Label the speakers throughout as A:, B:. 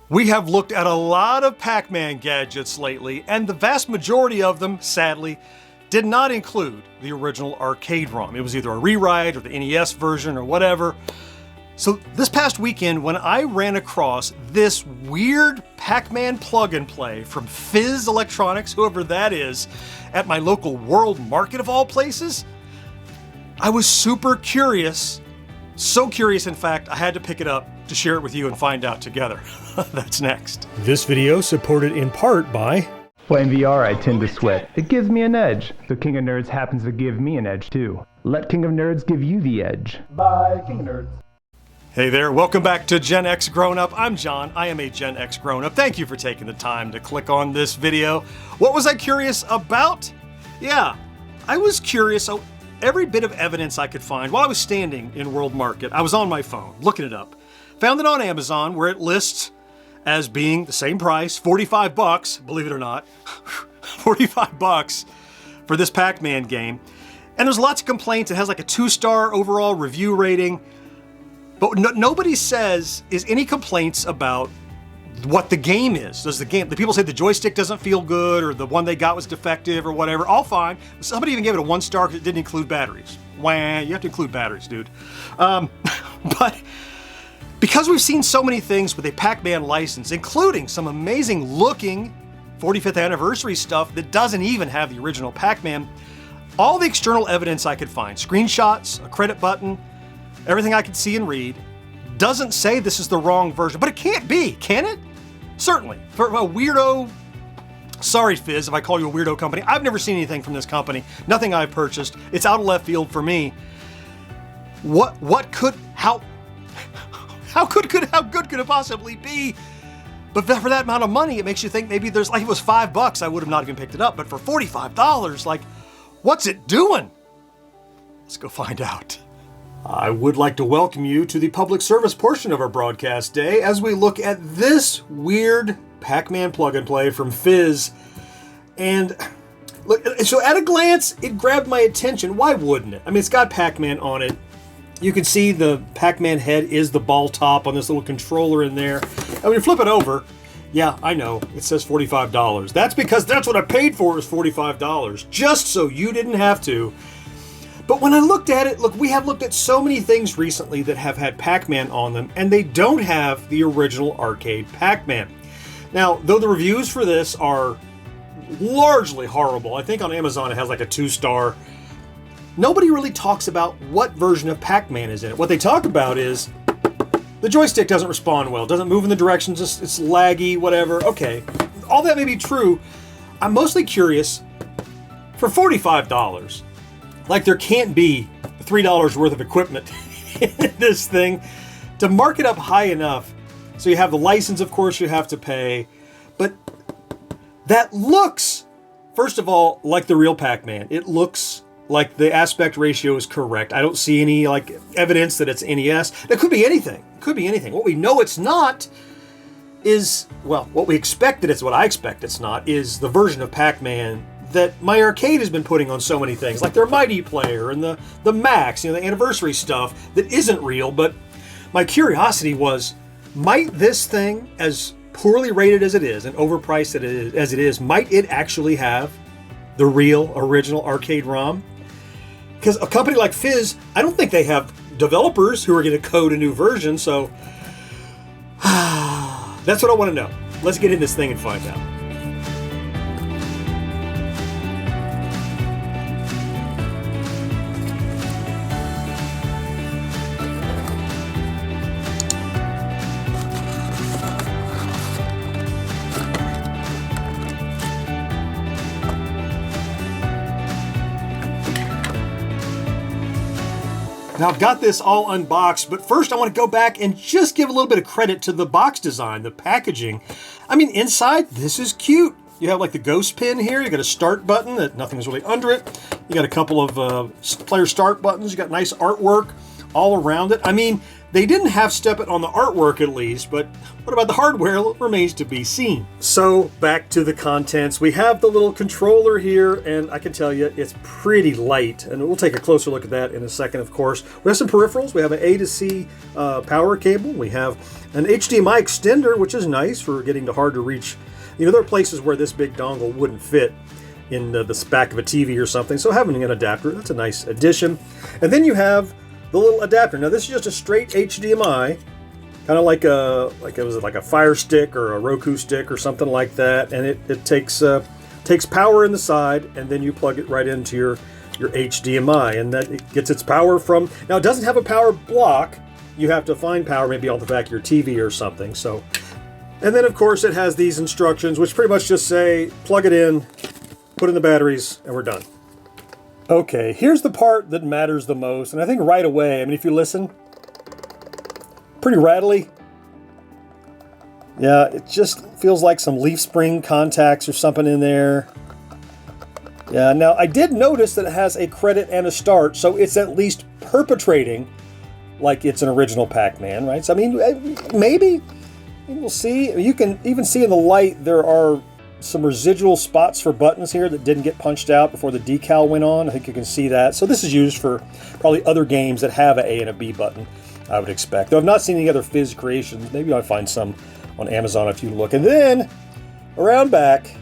A: We have looked at a lot of Pac-Man gadgets lately, and the vast majority of them, sadly, did not include the original arcade ROM. It was either a rewrite or the NES version or whatever. So this past weekend, when I ran across this weird Pac-Man plug and play from Fizz Electronics, whoever that is, at my local World Market of all places, I was super curious. So curious, in fact, I had to pick it up to share it with you and find out together. That's next. This video supported in part by...
B: Playing VR, I tend to sweat. It gives me an edge. So King of Nerds happens to give me an edge too. Let King of Nerds give you the edge. Bye, King of Nerds.
A: Hey there, welcome back to GenXGrownUp. I'm John, I am a GenXGrownUp. Thank you for taking the time to click on this video. What was I curious about? Yeah, I was curious. Every bit of evidence I could find while I was standing in World Market, I was on my phone, looking it up. Found it on Amazon where it lists as being the same price, 45 bucks, believe it or not, 45 bucks for this Pac-Man game. And there's lots of complaints. It has like a 2-star overall review rating. But nobody says, is any complaints about what the game is. Does the people say the joystick doesn't feel good or the one they got was defective or whatever? All fine. Somebody even gave it a 1-star because it didn't include batteries. Wah, you have to include batteries, dude. But because we've seen so many things with a Pac-Man license, including some amazing looking 45th anniversary stuff that doesn't even have the original Pac-Man, all the external evidence I could find, screenshots, a credit button, everything I could see and read, doesn't say this is the wrong version. But it can't be, can it? Certainly. For a weirdo, sorry Fizz if I call you a weirdo company, I've never seen anything from this company, nothing I've purchased. It's out of left field for me. How good could it possibly be? But for that amount of money, it makes you think maybe there's, like, if it was 5 bucks, I would have not even picked it up. But for $45, like, what's it doing? Let's go find out. I would like to welcome you to the public service portion of our broadcast day as we look at this weird Pac-Man plug and play from Fizz. And look, so at a glance, it grabbed my attention. Why wouldn't it? I mean, it's got Pac-Man on it. You can see the Pac-Man head is the ball top on this little controller in there. And when you flip it over, yeah, I know, it says $45. That's because that's what I paid for, is $45, just so you didn't have to. But when I looked at it, look, we have looked at so many things recently that have had Pac-Man on them, and they don't have the original arcade Pac-Man. Now, though the reviews for this are largely horrible, I think on Amazon it has like a 2-star, nobody really talks about what version of Pac-Man is in it. What they talk about is the joystick doesn't respond well, doesn't move in the directions, it's laggy, whatever. Okay, all that may be true. I'm mostly curious, for $45, like there can't be $3 worth of equipment in this thing to mark it up high enough. So you have the license, of course, you have to pay, but that looks, first of all, like the real Pac-Man. It looks like the aspect ratio is correct. I don't see any like evidence that it's NES. That could be anything. It could be anything. What we know it's not is, well, what we expect that it's, what I expect it's not, is the version of Pac-Man that my arcade has been putting on so many things, like their Mighty Player and the Max, you know, the anniversary stuff that isn't real. But my curiosity was, might this thing, as poorly rated as it is and overpriced as it is, might it actually have the real original arcade ROM? Because a company like Fizz, I don't think they have developers who are going to code a new version, so that's what I want to know. Let's get in this thing and find out. Now I've got this all unboxed, but first I want to go back and just give a little bit of credit to the box design, the packaging. I mean, inside, this is cute. You have like the ghost pin here, you got a start button that nothing's really under it. You got a couple of player start buttons, you got nice artwork all around it. I mean, They didn't half-step it on the artwork at least, but what about the hardware remains to be seen. So back to the contents. We have the little controller here, and I can tell you it's pretty light, and we'll take a closer look at that in a second, of course. We have some peripherals. We have an A to C power cable. We have an HDMI extender, which is nice for getting to hard to reach. You know, there are places where this big dongle wouldn't fit in the back of a TV or something, so having an adapter, that's a nice addition. And then you have the little adapter. Now this is just a straight HDMI, kind of like a Fire Stick or a Roku stick or something like that, and it takes power in the side, and then you plug it right into your HDMI, and that it gets its power from. Now it doesn't have a power block. You have to find power maybe on the back of your TV or something. So, and then of course it has these instructions, which pretty much just say plug it in, put in the batteries, and we're done. Okay, here's the part that matters the most, and I think right away, I mean, if you listen, pretty rattly. Yeah, it just feels like some leaf spring contacts or something in there. Yeah, now I did notice that it has a credit and a start, so it's at least perpetrating like it's an original Pac-Man, right? So, I mean, maybe we'll see. You can even see in the light there are some residual spots for buttons here that didn't get punched out before the decal went on. I think you can see that. So this is used for probably other games that have an A and a B button, I would expect. Though I've not seen any other Fizz creations. Maybe I'll find some on Amazon if you look. And then, around back,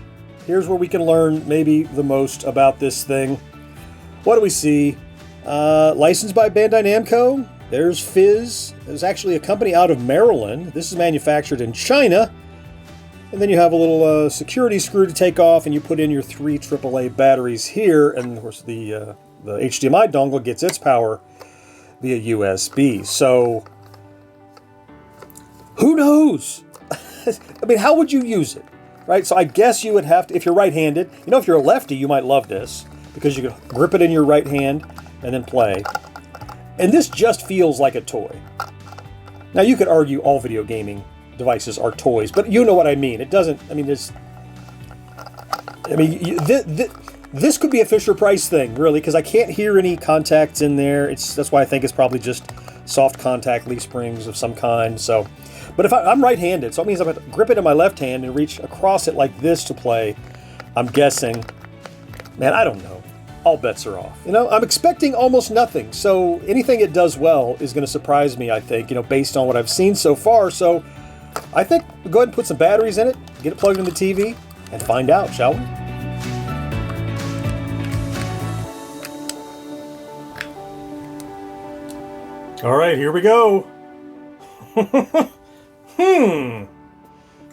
A: here's where we can learn maybe the most about this thing. What do we see? Licensed by Bandai Namco. There's Fizz. There's actually a company out of Maryland. This is manufactured in China. And then you have a little security screw to take off, and you put in your 3 AAA batteries here, and of course the HDMI dongle gets its power via USB. So, who knows? I mean, how would you use it, right? So I guess you would have to, if you're right-handed, you know, if you're a lefty, you might love this, because you can grip it in your right hand and then play. And this just feels like a toy. Now, you could argue all video gaming devices are toys, but you know what I mean. It doesn't, I mean, this could be a Fisher-Price thing, really, because I can't hear any contacts in there. That's why I think it's probably just soft contact leaf springs of some kind. So, but if I'm right-handed, so it means I have to grip it in my left hand and reach across it like this to play. I'm guessing, man, I don't know. All bets are off. You know, I'm expecting almost nothing. So anything it does well is going to surprise me, I think, you know, based on what I've seen so far. So I think we'll go ahead and put some batteries in it, get it plugged into the TV, and find out, shall we? All right, here we go.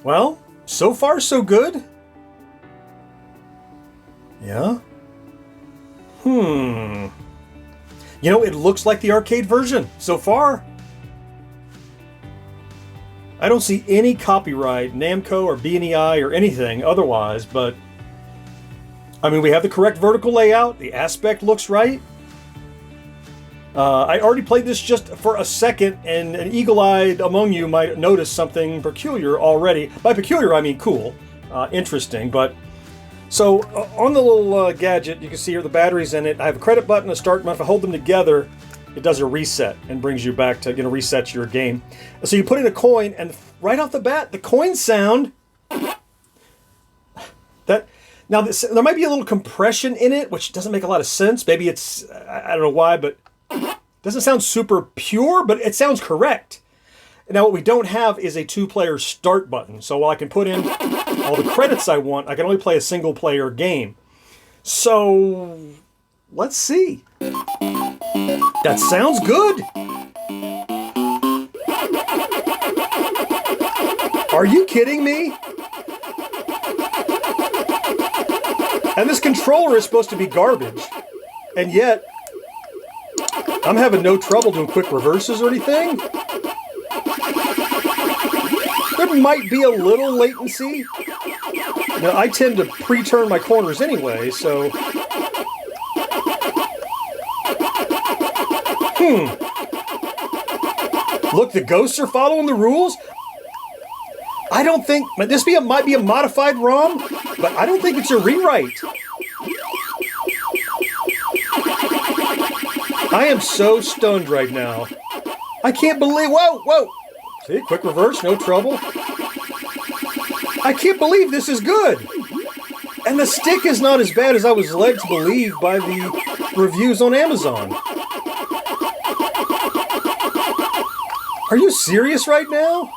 A: Well, so far so good. Yeah. You know, it looks like the arcade version so far. I don't see any copyright, Namco or BNEI or anything otherwise, but I mean, we have the correct vertical layout. The aspect looks right. I already played this just for a second, and an eagle-eyed among you might notice something peculiar already. By peculiar, I mean cool, interesting. But so on the little gadget, you can see here the batteries in it. I have a credit button, a start button. If I hold them together, it does a reset and brings you back to, you know, reset your game. So you put in a coin, and right off the bat, the coin sound. Now there might be a little compression in it, which doesn't make a lot of sense. Maybe it's, I don't know why, but it doesn't sound super pure, but it sounds correct. Now what we don't have is a 2-player start button. So while I can put in all the credits I want, I can only play a single-player game. So let's see. That sounds good. Are you kidding me? And this controller is supposed to be garbage. And yet, I'm having no trouble doing quick reverses or anything. There might be a little latency. Now, I tend to pre-turn my corners anyway, so... Look, the ghosts are following the rules. I don't think... This might be a modified ROM, but I don't think it's a rewrite. I am so stunned right now I can't believe, whoa. See, quick reverse, no trouble. I can't believe this is good. And the stick is not as bad as I was led to believe by the reviews on Amazon. Are you serious right now?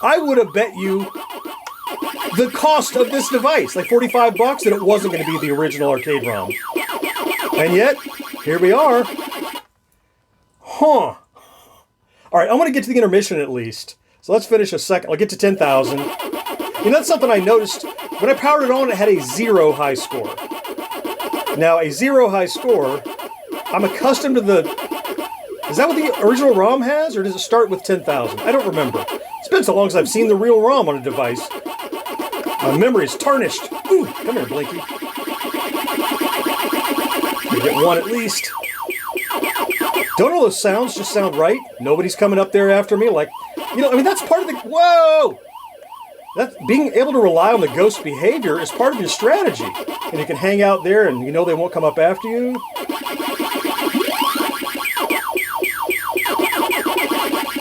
A: I would have bet you the cost of this device, like 45 bucks, that it wasn't going to be the original arcade ROM. And yet, here we are. Huh. All right, I want to get to the intermission at least. So let's finish a second. I'll get to 10,000. You know, that's something I noticed. When I powered it on, it had a 0 high score. Now, a 0 high score, I'm accustomed to the... Is that what the original ROM has, or does it start with 10,000? I don't remember. It's been so long since I've seen the real ROM on a device. My memory is tarnished. Ooh, come here, Blinky. You get one at least. Don't all those sounds just sound right? Nobody's coming up there after me like... You know, I mean, that's part of the... Whoa! That being able to rely on the ghost behavior is part of your strategy. And you can hang out there and you know they won't come up after you.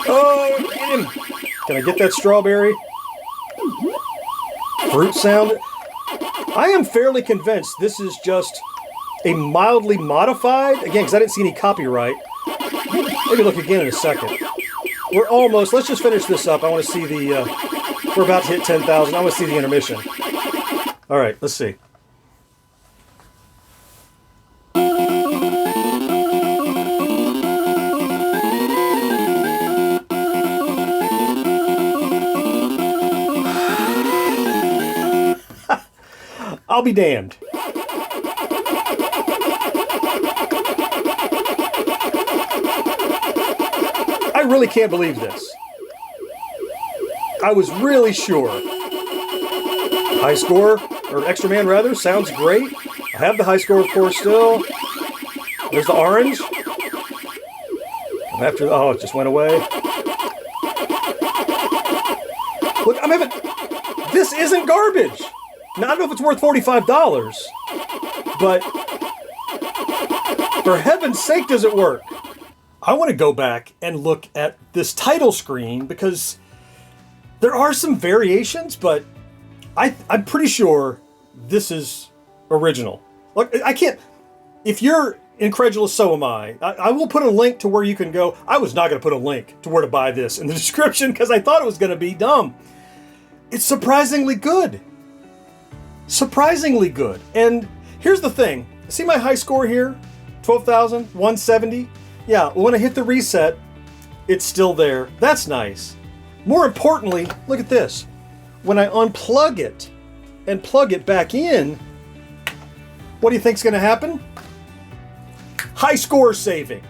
A: Oh, get him! Can I get that strawberry? Fruit sound? I am fairly convinced this is just a mildly modified... Again, because I didn't see any copyright. Maybe look again in a second. We're almost... Let's just finish this up. I want to see the... We're about to hit 10,000. I want to see the intermission. All right, let's see. I'll be damned. I really can't believe this. I was really sure. High score, or extra man rather, sounds great. I have the high score, of course, still. There's the orange. After, oh, it just went away. Look, I'm having... This isn't garbage. Now, I don't know if it's worth $45, but for heaven's sake, does it work? I want to go back and look at this title screen because there are some variations, but I'm pretty sure this is original. Look, I can't... If you're incredulous, so am I. I will put a link to where you can go. I was not going to put a link to where to buy this in the description because I thought it was going to be dumb. It's surprisingly good. Surprisingly good. And here's the thing. See my high score here? 12,170? Yeah, when I hit the reset, it's still there. That's nice. More importantly, look at this. When I unplug it and plug it back in, what do you think's going to happen? High score saving.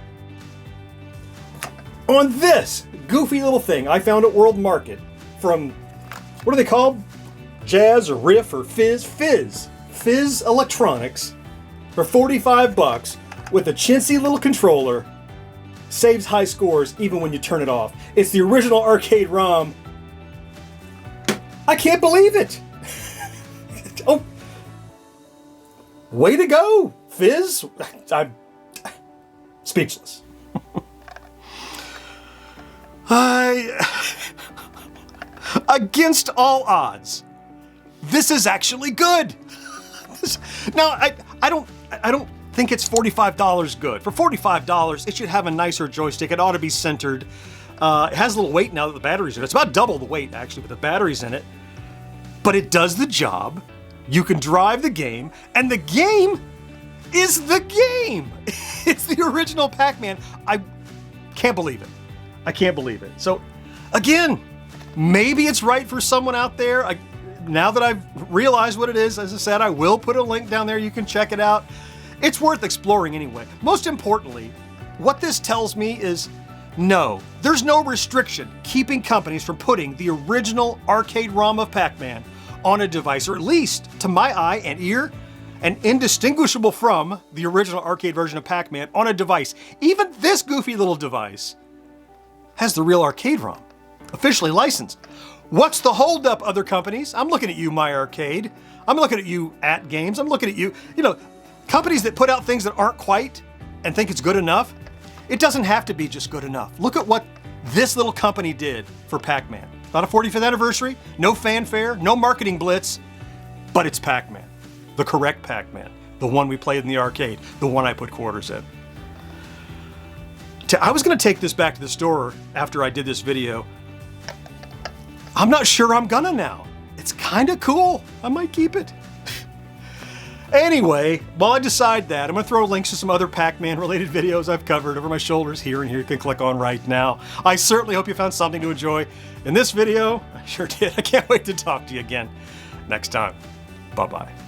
A: On this goofy little thing I found at World Market from, what are they called? Jazz or Riff or Fizz? Fizz Electronics for 45 bucks with a chintzy little controller. Saves high scores even when you turn it off. It's the original arcade ROM. I can't believe it. Oh, way to go, Fizz. I'm speechless. Against all odds, this is actually good. Now, I don't think it's $45 good. For $45, it should have a nicer joystick. It ought to be centered. It has a little weight now that the battery's in it. It's about double the weight, actually, with the batteries in it. But it does the job. You can drive the game, and the game is the game. It's the original Pac-Man. I can't believe it. I can't believe it. So, again, maybe it's right for someone out there. Now that I've realized what it is, as I said, I will put a link down there. You can check it out. It's worth exploring anyway. Most importantly, what this tells me is no, there's no restriction keeping companies from putting the original arcade ROM of Pac-Man on a device, or at least, to my eye and ear, and indistinguishable from the original arcade version of Pac-Man on a device. Even this goofy little device has the real arcade ROM, officially licensed. What's the holdup, other companies? I'm looking at you, My Arcade. I'm looking at you, At Games. I'm looking at you, companies that put out things that aren't quite and think it's good enough? It doesn't have to be just good enough. Look at what this little company did for Pac-Man. Not a 45th anniversary, no fanfare, no marketing blitz, but it's Pac-Man. The correct Pac-Man. The one we played in the arcade. The one I put quarters in. I was gonna take this back to the store after I did this video. I'm not sure I'm gonna now. It's kinda cool. I might keep it. Anyway, while I decide that, I'm gonna throw links to some other Pac-Man related videos I've covered over my shoulders here and here you can click on right now. I certainly hope you found something to enjoy in this video. I sure did. I can't wait to talk to you again next time. Bye-bye.